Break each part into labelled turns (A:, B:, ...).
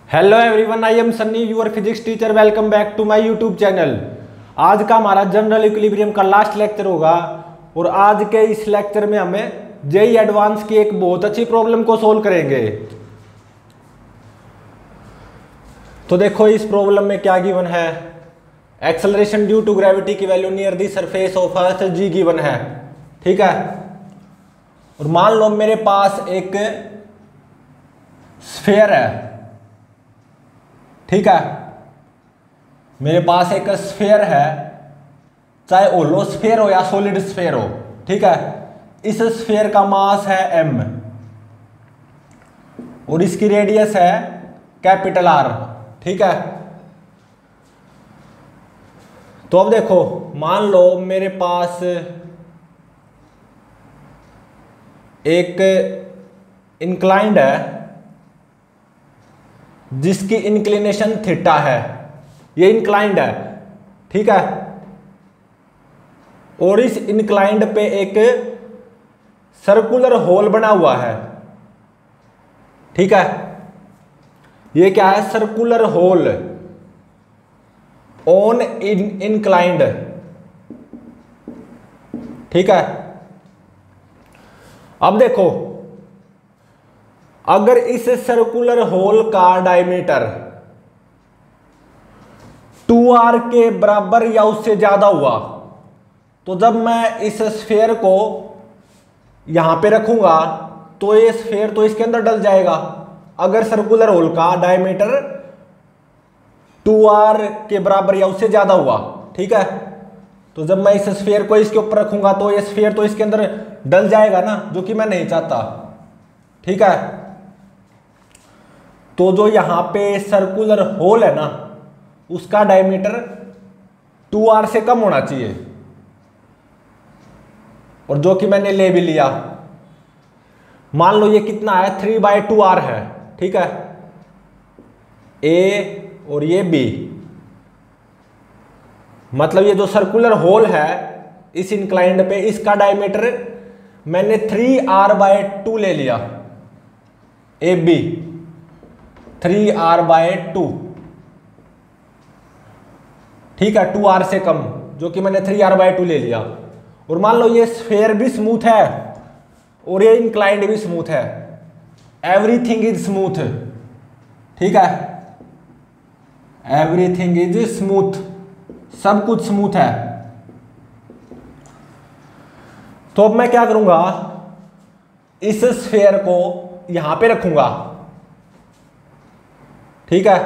A: Hello everyone, I am Sunny your physics teacher. Welcome back to my YouTube channel. आज का हमारा general equilibrium का last lecture होगा और आज के इस लेक्चर में हमें जेईई एडवांस की एक बहुत अच्छी प्रॉब्लम को सोल्व करेंगे। तो देखो इस प्रॉब्लम में क्या गिवन है। एक्सेलरेशन ड्यू टू ग्रेविटी की value near the surface of earth g given है, ठीक है। और मान लो मेरे पास एक स्फीयर है, ठीक है। मेरे पास एक स्फीयर है, चाहे होलो स्फीयर हो या सॉलिड स्फीयर हो, ठीक है। इस स्फीयर का मास है m और इसकी रेडियस है कैपिटल R, ठीक है। तो अब देखो, मान लो मेरे पास एक इंक्लाइंड है जिसकी इंक्लिनेशन थीटा है, ये इंक्लाइंड है, ठीक है। और इस इंक्लाइंड पे एक सर्कुलर होल बना हुआ है, ठीक है। ये क्या है? सर्कुलर होल ऑन इंक्लाइंड, ठीक है। अब देखो, अगर इस सर्कुलर होल का डायमीटर 2r के बराबर या उससे ज्यादा हुआ तो जब मैं इस स्फीयर को यहां पे रखूंगा तो ये स्फीयर तो इसके अंदर डल जाएगा। अगर सर्कुलर होल का डायमीटर 2r के बराबर या उससे ज्यादा हुआ, ठीक है, तो जब मैं इस स्फीयर को इसके ऊपर रखूंगा तो ये स्फीयर तो इसके अंदर डल जाएगा ना, जो कि मैं नहीं चाहता, ठीक है। तो जो यहां पे सर्कुलर होल है ना, उसका डायमीटर 2r से कम होना चाहिए, और जो कि मैंने ले भी लिया। मान लो ये कितना है, 3/2r है, ठीक है। A और ये B, मतलब ये जो सर्कुलर होल है इस इंक्लाइंड पे, इसका डायमीटर मैंने 3r/2 ले लिया। AB 3r/2, ठीक है, 2r से कम, जो कि मैंने 3r/2 ले लिया। और मान लो ये स्फीयर भी स्मूथ है और ये इंक्लाइंड भी स्मूथ है, एवरीथिंग इज स्मूथ, ठीक है। एवरीथिंग इज स्मूथ, सब कुछ स्मूथ है। तो अब मैं क्या करूंगा, इस स्फीयर को यहां पे रखूंगा, ठीक है।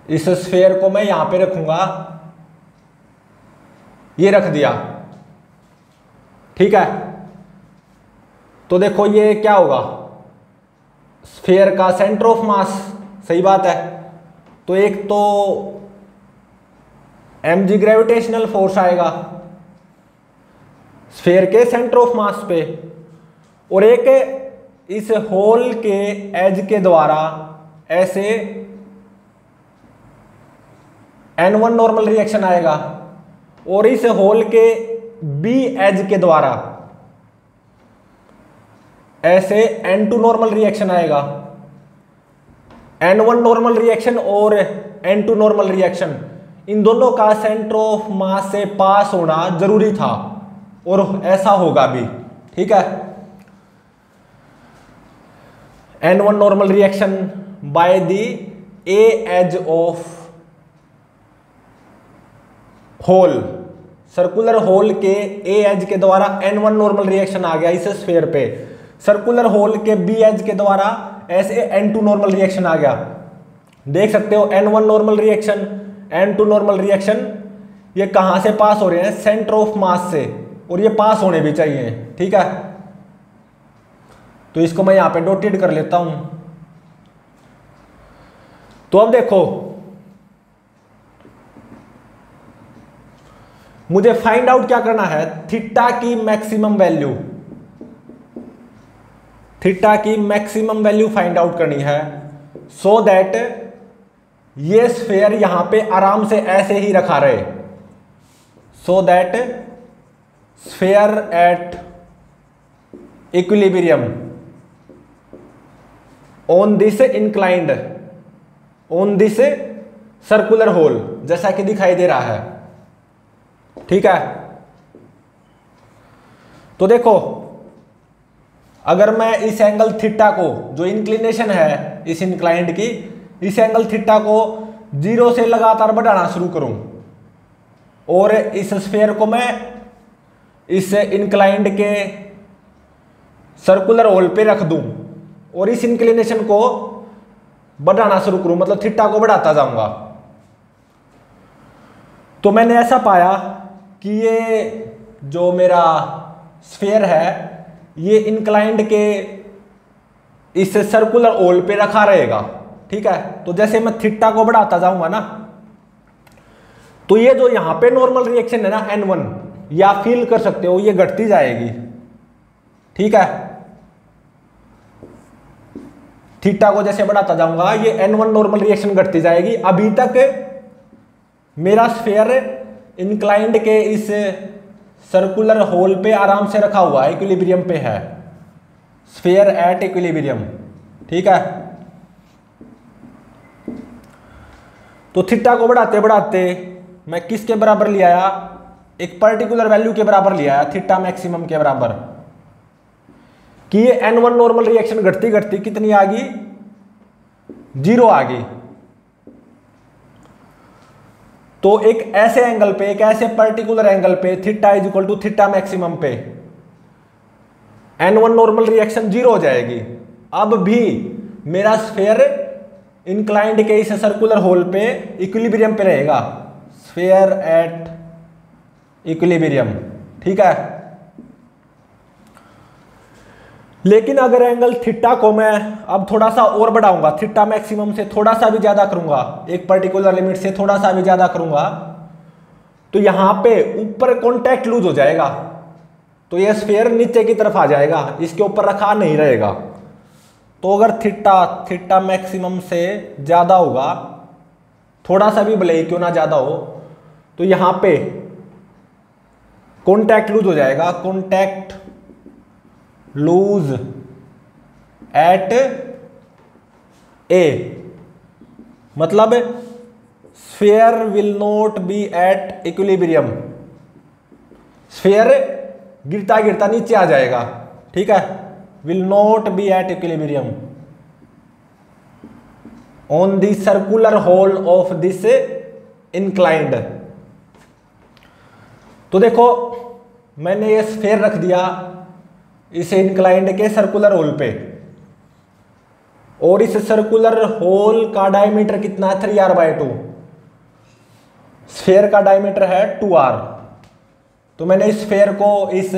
A: इस स्फीयर को मैं यहां पे रखूंगा, ये रख दिया, ठीक है। तो देखो ये क्या होगा, स्फीयर का सेंटर ऑफ मास, सही बात है। तो एक तो mg ग्रेविटेशनल फोर्स आएगा स्फीयर के सेंटर ऑफ मास पे, और एक इस होल के एज के द्वारा ऐसे N1 नॉर्मल रिएक्शन आएगा, और इस होल के B एज के द्वारा ऐसे N2 नॉर्मल रिएक्शन आएगा। N1 नॉर्मल रिएक्शन और N2 नॉर्मल रिएक्शन, इन दोनों का सेंटर ऑफ मास से पास होना जरूरी था, और ऐसा होगा भी, ठीक है। N1 normal reaction by the A edge of hole, circular hole के A एज के द्वारा N1 नॉर्मल रिएक्शन आ गया इस स्फीयर पे, सर्कुलर होल के B एज के द्वारा ऐसे N2 नॉर्मल रिएक्शन आ गया। देख सकते हो N1 normal reaction, N2 normal reaction, ये कहां से पास हो रहे हैं? सेंटर ऑफ मास से, और ये पास होने भी चाहिए, ठीक है। तो इसको मैं यहां पे डॉटेड कर लेता हूं। तो अब देखो, मुझे फाइंड आउट क्या करना है, थीटा की मैक्सिमम वैल्यू, थीटा की मैक्सिमम वैल्यू फाइंड आउट करनी है, सो दैट ये स्फीयर यहां पे आराम से ऐसे ही रखा रहे, so that sphere at equilibrium on this inclined, on this circular hole, जैसा कि दिखाई दे रहा है। ठीक है, तो देखो अगर मैं इस एंगल थीटा को, जो इंक्लिनेशन है इस इंक्लाइंड की, इस एंगल थीटा को 0 से लगातार बढ़ाना शुरू करूं और इस स्फीयर को मैं इस इंक्लाइंड के सर्कुलर होल पे रख दूं और इस इंक्लिनेशन को बढ़ाना शुरू करूं, मतलब थीटा को बढ़ाता जाऊंगा, तो मैंने ऐसा पाया कि ये जो मेरा स्फीयर है ये इंक्लाइंड के इस सर्कुलर होल पे रखा रहेगा। ठीक है, तो जैसे मैं थीटा को बढ़ाता जाऊंगा ना, तो ये जो यहां पे नॉर्मल रिएक्शन है ना N1, या फील कर सकते हो ये घटती जाएगी। ठीक है, थीटा को जैसे बढ़ाता जाऊंगा ये N1 नॉर्मल रिएक्शन घटती जाएगी। अभी तक मेरा स्फीयर इंक्लाइंड के इस सर्कुलर होल पे आराम से रखा हुआ है, इक्विलिब्रियम पे है, स्फीयर एट इक्विलिब्रियम। ठीक है, तो थीटा को बढ़ाते बढ़ाते मैं किसके बराबर ले आया, एक पर्टिकुलर वैल्यू के बराबर ले आया, थीटा मैक्सिमम के बराबर, कि ये N1 नॉर्मल रिएक्शन घटती घटती कितनी आ गई, 0 आ गई। तो एक ऐसे एंगल पे, एक ऐसे पर्टिकुलर एंगल पे theta is equal to theta maximum पे N1 नॉर्मल रिएक्शन 0 हो जाएगी। अब भी मेरा स्फीयर इंक्लाइंड के इस सर्कुलर होल पे इक्विलिब्रियम पे रहेगा, स्फीयर एट इक्विलिब्रियम। ठीक है, लेकिन अगर एंगल थीटा को मैं अब थोड़ा सा और बढ़ाऊंगा, थीटा मैक्सिमम से थोड़ा सा भी ज्यादा करूंगा, एक पर्टिकुलर लिमिट से थोड़ा सा भी ज्यादा करूंगा, तो यहां पे ऊपर कॉन्टैक्ट लूज हो जाएगा, तो ये स्फीयर नीचे की तरफ आ जाएगा, इसके ऊपर रखा नहीं रहेगा। तो अगर थीटा मैक्सिमम से ज्यादा होगा, थोड़ा सा भी भले ही क्यों ना ज्यादा हो, तो यहां पे कॉन्टैक्ट लूज हो जाएगा, कॉन्टैक्ट लूज एट ए, मतलब sphere will not be at equilibrium, sphere गिरता गिरता नीचे आ जाएगा। ठीक है, will not be at equilibrium on the circular hole of this inclined. तो देखो मैंने ये स्फीयर रख दिया इस इंक्लाइंड के सर्कुलर होल पे, और इस सर्कुलर होल का डायमीटर कितना है, 3r/2, स्फीयर का डायमीटर है 2r। तो मैंने इस स्फीयर को इस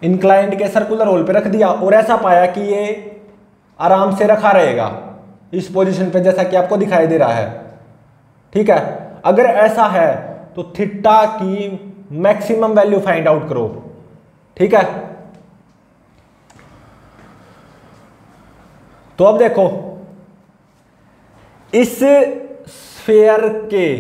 A: इंक्लाइंड के सर्कुलर होल पे रख दिया और ऐसा पाया कि ये आराम से रखा रहेगा इस पोजीशन पे, जैसा कि आपको दिखाई दे रहा है। ठीक है, अगर ऐसा है तो थीटा की मैक्सिमम वैल्यू फाइंड आउट करो। ठीक है, तो अब देखो इस स्फीयर के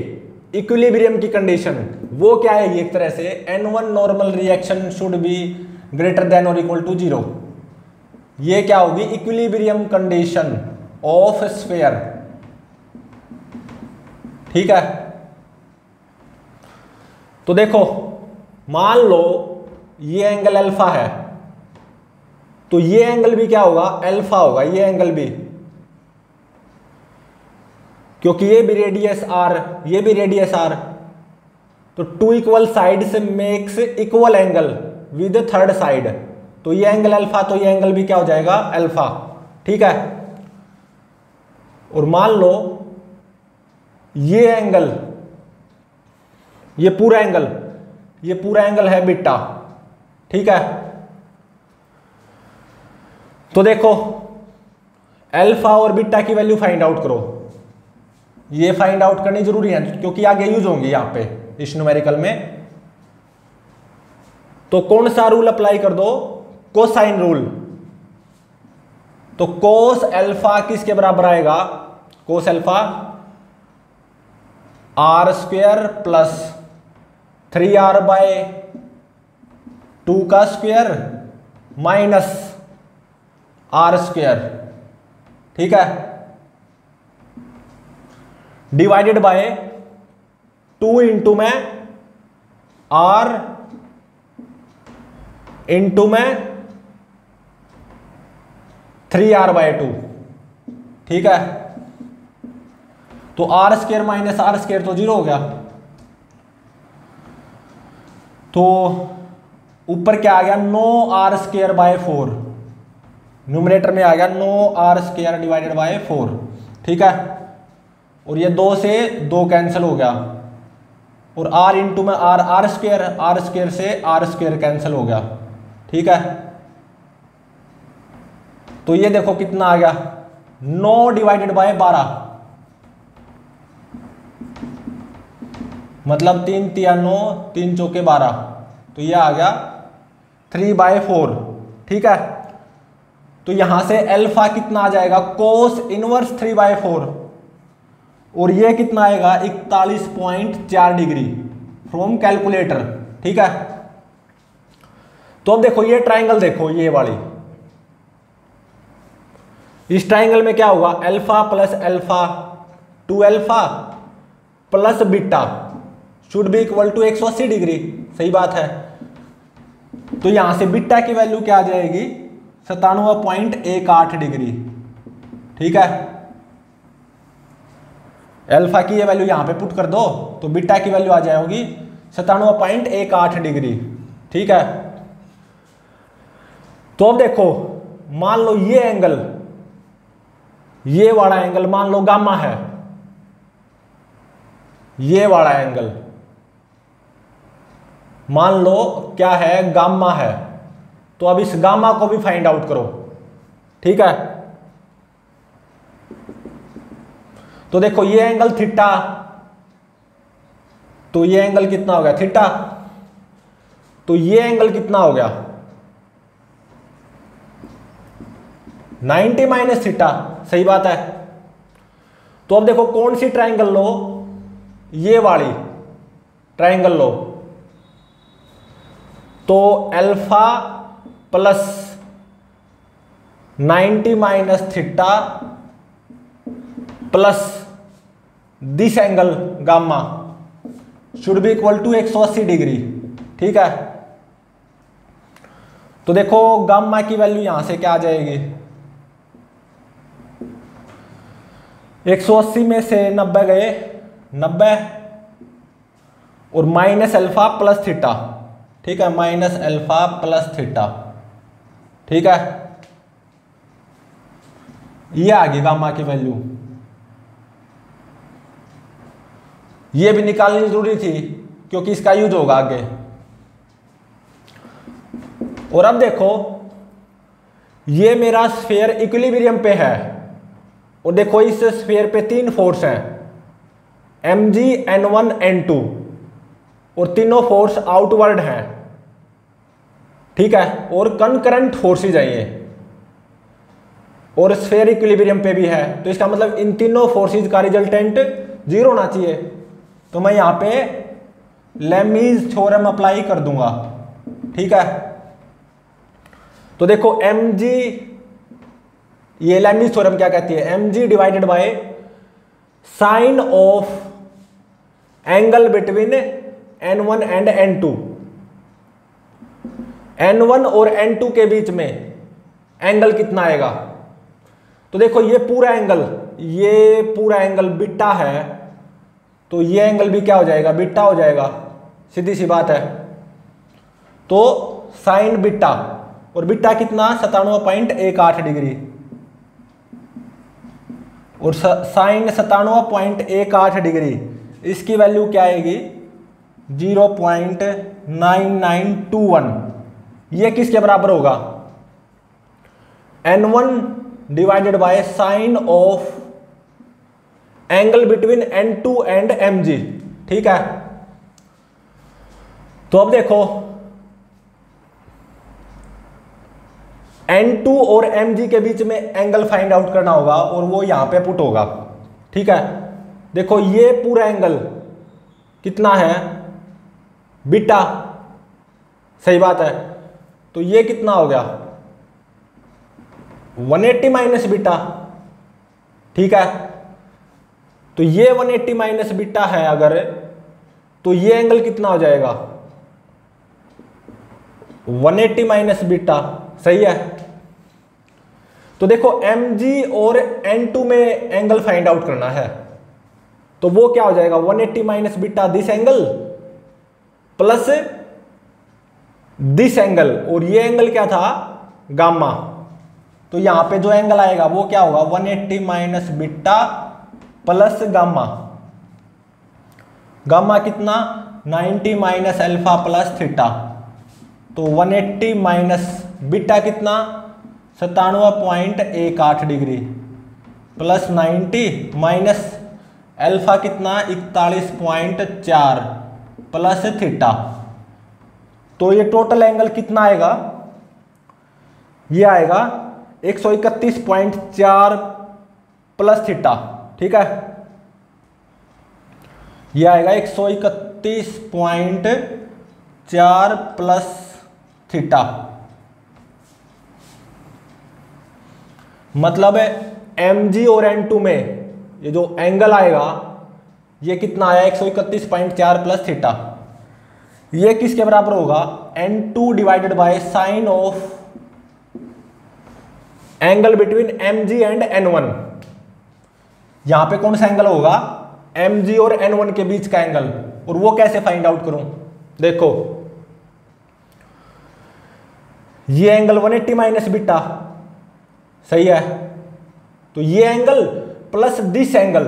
A: इक्विलिब्रियम की कंडीशन वो क्या है, एक तरह से N1 normal reaction should be greater than और इक्वल टू 0। ये क्या होगी, इक्विलिब्रियम कंडीशन ऑफ स्फीयर। ठीक है, तो देखो मान लो ये एंगल अल्फा है, तो ये एंगल भी क्या होगा, अल्फा होगा, ये एंगल भी, क्योंकि ये भी रेडियस r, ये भी रेडियस r, तो 2 equal sides makes equal angle with third side, तो ये एंगल अल्फा, तो ये एंगल भी क्या हो जाएगा, अल्फा। ठीक है, और मान लो ये एंगल, ये पूरा एंगल है बीटा। ठीक है, तो देखो अल्फा और बीटा की वैल्यू फाइंड आउट करो, ये फाइंड आउट करनी जरूरी है क्योंकि आगे यूज होंगी यहां पे इस न्यूमेरिकल में। तो कौन सा रूल अप्लाई कर दो, कोसाइन रूल। तो कोस अल्फा किसके बराबर आएगा, cos alpha r² plus 3r/2 का स्क्वायर माइनस आर स्क्वायर, ठीक है, डिवाइडेड बाय 2 इंटू में आर इंटू में 3r/2, ठीक है। तो r square minus r square तो 0 हो गया। तो ऊपर क्या आ गया, 9r²/4, न्यूमरेटर में आ गया 9r² डिवाइडेड बाय 4, ठीक है। और ये 2 से 2 कैंसिल हो गया, और r इंटू में r स्क्वायर से r स्क्वायर कैंसिल हो गया, ठीक है। तो ये देखो कितना आ गया, 9 डिवाइडेड बाय 12, मतलब 3 तिया 9, 3 चौके 12, तो ये आ गया 3/4, ठीक है। तो यहां से अल्फा कितना आ जाएगा, कोस इनवर्स 3/4, और ये कितना आएगा 41.4 डिग्री फ्रॉम कैलकुलेटर, ठीक है। तो अब देखो ये ट्राइंगल देखो, ये वाली, इस ट्राइंगल में क्या होगा, alpha plus alpha 2 alpha plus beta should be equal to 180 degree, सही बात है। तो यहां से बीटा की वैल्यू क्या आ जाएगी, 97.18 डिग्री, ठीक है। अल्फा की ये वैल्यू यहां पे पुट कर दो तो बीटा की वैल्यू आ जाएगी 97.18 डिग्री, ठीक है। तो अब देखो, मान लो ये एंगल, ये वाला एंगल मान लो गामा है, ये वाला एंगल मान लो क्या है, गामा है। तो अब इस गामा को भी फाइंड आउट करो, ठीक है। तो देखो ये एंगल थीटा, तो ये एंगल कितना हो गया थीटा, तो ये एंगल कितना हो गया 90 माइनस थीटा, सही बात है। तो अब देखो कौन सी ट्राइंगल लो, ये वाली ट्राइंगल लो, तो alpha plus 90 minus theta plus this angle gamma should be equal to 180 degree, ठीक है। तो देखो गामा की वैल्यू यहां से क्या आ जाएगी, 180 में से 90 गए 90, और माइनस अल्फा प्लस थीटा, ठीक है, माइनस अल्फा प्लस थीटा, ठीक है। ये आ गई गामा की वैल्यू, ये भी निकालनी जरूरी थी क्योंकि इसका यूज होगा आगे। और अब देखो ये मेरा स्फीयर इक्विलिब्रियम पे है, और देखो इस स्फीयर पे 3 फोर्स हैं, mg n1 n2, और तीनों फोर्स आउटवर्ड हैं, ठीक है, और कंकरेंट फोर्सेज है ये, और स्फीयर इक्विलिब्रियम पे भी है। तो इसका मतलब इन तीनों फोर्सेज का रिजल्टेंट 0 होना चाहिए। तो मैं यहां पे लेमीज थ्योरम अप्लाई कर दूंगा, ठीक है। तो देखो mg, ये लेमीज थ्योरम क्या कहती है, mg divided by sine of angle between n1 and n2, n1 और n2 के बीच में एंगल कितना आएगा। तो देखो ये पूरा एंगल बीटा है, तो ये एंगल भी क्या हो जाएगा, बीटा हो जाएगा, सीधी सी बात है। तो साइन बीटा, और बीटा कितना 97.18 डिग्री, और साइन 97.18 डिग्री, इसकी वैल्यू क्या आएगी 0.9921। ये किसके बराबर होगा, n1 divided by sine of angle between n2 and mg, ठीक है। तो अब देखो n2 और mg के बीच में एंगल फाइंड आउट करना होगा, और वो यहां पे पुट होगा, ठीक है। देखो ये पूरा एंगल कितना है बीटा, सही बात है। तो ये कितना हो गया 180 माइनस बीटा, ठीक है। तो ये 180 माइनस बीटा है अगर, तो ये एंगल कितना हो जाएगा 180 माइनस बीटा, सही है। तो देखो mg और n2 में एंगल फाइंड आउट करना है, तो वो क्या हो जाएगा 180 minus beta this angle plus this angle, और ये एंगल क्या था गामा। तो यहां पे जो एंगल आएगा वो क्या होगा 180 minus beta plus gamma. Gamma कितना 90 माइनस अल्फा प्लस थीटा। तो 180 माइनस बीटा कितना 97.18 डिग्री प्लस 90 माइनस अल्फा कितना 41.4 प्लस थीटा। तो ये टोटल एंगल कितना आएगा, ये आएगा 131.4 प्लस थीटा, ठीक है। ये आएगा 131.4 प्लस थीटा। मतलब mg और n2 में ये जो एंगल आएगा ये कितना आया 131.4 प्लस थीटा। ये किसके बराबर होगा n2 divided by sine of angle between mg and n1। यहां पे कौन सा एंगल होगा mg और n1 के बीच का एंगल, और वो कैसे फाइंड आउट करूं। देखो ये एंगल 180 माइनस बीटा, सही है। तो ये एंगल प्लस दिस एंगल,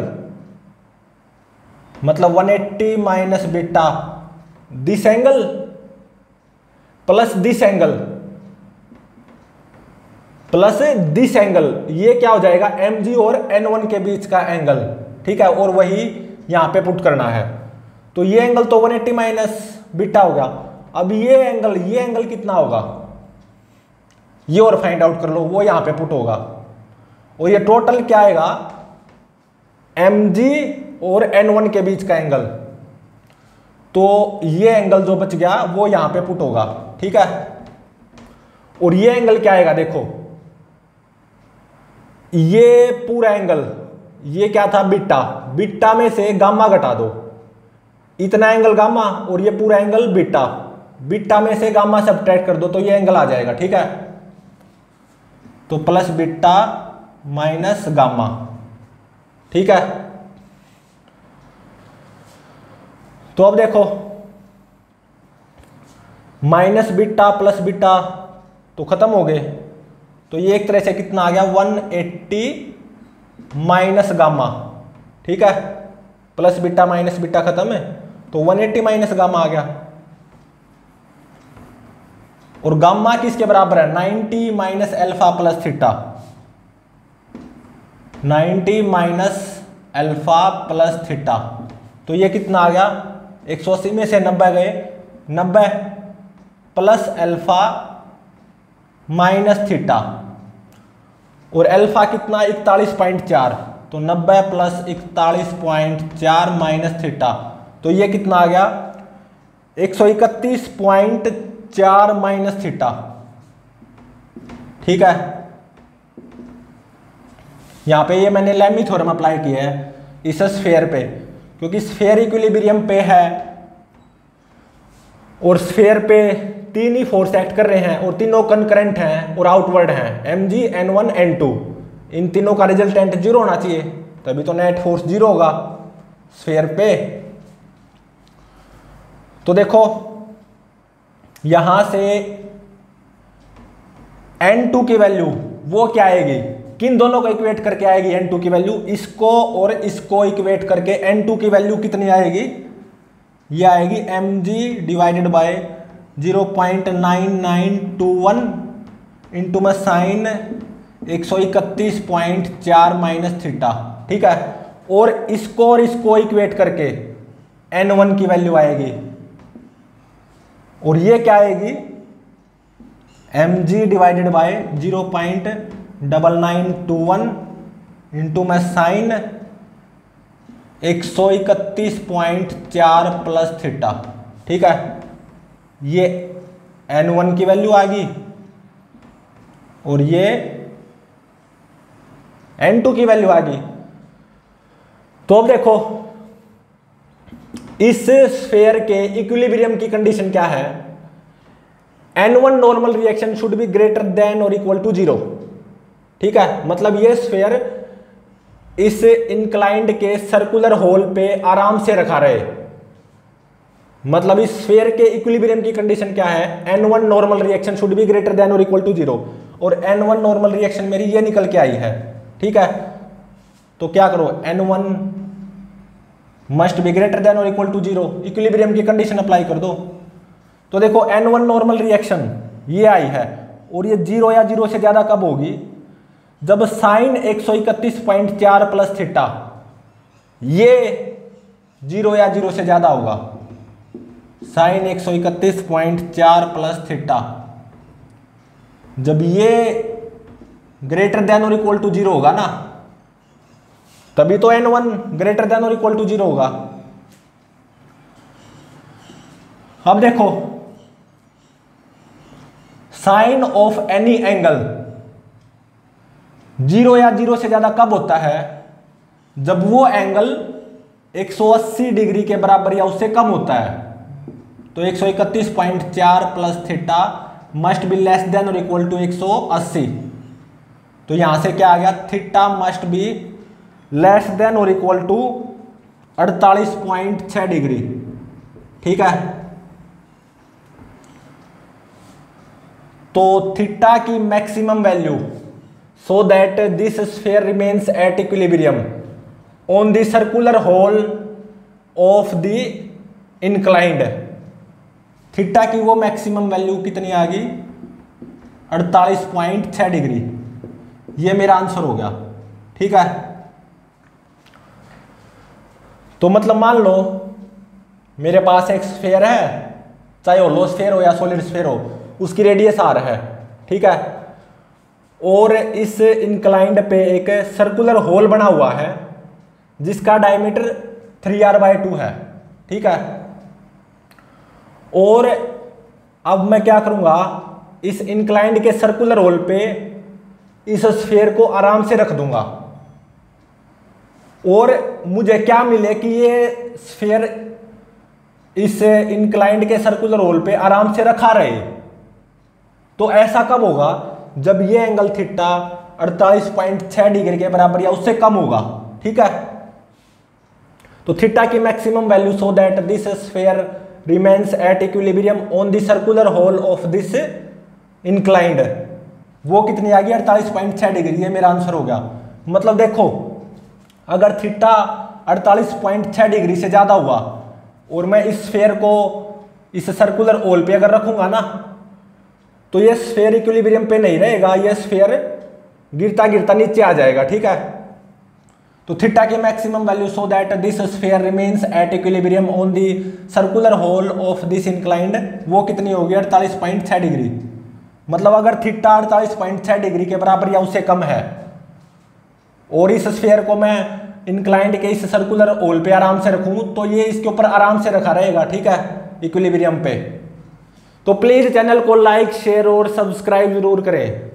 A: मतलब 180 minus beta this angle plus this angle plus this angle, ये क्या हो जाएगा mg और n1 के बीच का एंगल, ठीक है। और वही यहां पे पुट करना है। तो ये एंगल तो 180 माइनस बीटा होगा। अब ये एंगल कितना होगा, ये और फाइंड आउट कर लो, वो यहां पे पुट होगा। और ये टोटल क्या आएगा mg और n1 के बीच का एंगल। तो ये एंगल जो बच गया वो यहां पे पुट होगा, ठीक है। और ये एंगल क्या आएगा, देखो ये पूरा एंगल, ये क्या था बीटा, बीटा में से गामा घटा दो, इतना एंगल गामा और ये पूरा एंगल बीटा, बीटा में से गामा सब्ट्रैक्ट कर दो तो ये एंगल आ जाएगा, ठीक है। तो प्लस बीटा माइनस गामा, ठीक है। तो अब देखो माइनस बीटा प्लस बीटा तो खत्म हो गए। तो ये एक तरह से कितना आ गया 180 माइनस गामा, ठीक है। प्लस बीटा माइनस बीटा खत्म है, तो 180 माइनस गामा आ गया। और गामा किसके बराबर है 90 minus alpha plus theta, 90 minus alpha plus theta. तो ये कितना आ गया 180 में से 90 गए, 90 प्लस अल्फा माइनस थीटा, और अल्फा कितना 41.4, तो 90 प्लस 41.4 माइनस थीटा। तो ये कितना आ गया 131.4 माइनस थीटा, ठीक है। यहां पे ये मैंने लेमी थ्योरम अप्लाई किया है इस स्फीयर पे, क्योंकि स्फीयर इक्विलिब्रियम पे है और स्फीयर पे तीन ही फोर्स एक्ट कर रहे हैं और तीनों कंकरेंट हैं और आउटवर्ड हैं mg n1 n2। इन तीनों का रिजल्टेंट 0 होना चाहिए, तभी तो नेट फोर्स 0 होगा स्फीयर पे। तो देखो यहां से n2 की वैल्यू वो क्या आएगी, किन दोनों को इक्वेट करके आएगी n2 की वैल्यू, इसको और इसको इक्वेट करके n2 की वैल्यू कितनी आएगी, ये आएगी mg डिवाइडेड बाय 0.9921 इंटू में साइन 131.4 माइनस थीटा, ठीक है। और इसको इक्वेट करके n1 की वैल्यू आएगी, और ये क्या आएगी mg डिवाइडेड बाय 0.9921 इंटू में साइन 131.4 प्लस थीटा, ठीक है। ये n1 की वैल्यू आ गई और ये n2 की वैल्यू आ गई। तो अब देखो इस स्फीयर के इक्विलिब्रियम की कंडीशन क्या है, n1 normal reaction should be greater than और इक्वल टू 0। ठीक है, मतलब ये स्फीयर इस इंक्लाइंड के सर्कुलर होल पे आराम से रखा रहे। मतलब इस स्फीयर के इक्विलिब्रियम की कंडीशन क्या है, n1 normal reaction should be greater than और इक्वल टू 0, और n1 नॉर्मल रिएक्शन मेरी ये निकल के आई है। ठीक है, तो क्या करो, n1 must be greater than और इक्वल टू 0, इक्विलिब्रियम की कंडीशन अप्लाई कर दो। तो देखो n1 नॉर्मल रिएक्शन ये आई है, और ये 0 या 0 से ज्यादा कब होगी, जब साइन 131.4 प्लस थीटा ये 0 या 0 से ज्यादा होगा। साइन 131.4 प्लस थीटा जब ये ग्रेटर देन और इक्वल टू 0 होगा ना, तभी तो n1 ग्रेटर देन और इक्वल टू 0 होगा। अब देखो साइन ऑफ एनी एंगल 0 या 0 से ज्यादा कब होता है, जब वो एंगल 180 डिग्री के बराबर या उससे कम होता है। तो 131.4 plus theta must be less than और इक्वल टू 180। तो यहां से क्या आ गया, theta must be less than और इक्वल टू 48.6 डिग्री। ठीक है, तो थीटा की maximum value so that this sphere remains at equilibrium on the circular hole of the inclined। Theta की वो मैक्सिमम वैल्यू कितनी आ गई, 48.6 डिग्री। ये मेरा आंसर हो गया। ठीक है, तो मतलब मान लो मेरे पास एक स्फीयर है, चाहे होलो स्फीयर हो या सॉलिड स्फीयर हो, उसकी रेडियस r है। ठीक है, और इस इंक्लाइंड पे एक सर्कुलर होल बना हुआ है जिसका डायमीटर 3r/2 है। ठीक है, और अब मैं क्या करूंगा, इस इंक्लाइंड के सर्कुलर होल पे इस स्फीयर को आराम से रख दूंगा, और मुझे क्या मिले कि ये स्फीयर इस इंक्लाइंड के सर्कुलर होल पे आराम से रखा रहे। तो ऐसा कब होगा, जब ये एंगल थीटा 48.6 डिग्री के बराबर या उससे कम होगा। ठीक है, तो थीटा की maximum value so that this sphere remains at equilibrium on the circular hole of this inclined, वो कितनी आ गई, 48.6 डिग्री। ये मेरा आंसर हो गया। मतलब देखो अगर थीटा 48.6 डिग्री से ज्यादा हुआ और मैं इस स्फीयर को इस सर्कुलर होल पे अगर रखूंगा ना, तो ये स्फीयर इक्विलिब्रियम पे नहीं रहेगा, ये स्फीयर गिरता गिरता नीचे आ जाएगा। ठीक है, तो थीटा की maximum value so that this sphere remains at equilibrium on the circular hole of this inclined, वो कितनी होगी, 48.6 डिग्री। मतलब अगर थीटा 48.6 डिग्री के बराबर या उससे कम है और इस स्फीयर को मैं इंक्लाइंड के इस सर्कुलर होल पे आराम से रखूं, तो ये इसके ऊपर आराम से रखा रहेगा। ठीक है, इक्विलिब्रियम पे। तो प्लीज चैनल को लाइक, शेयर और सब्सक्राइब जरूर करें।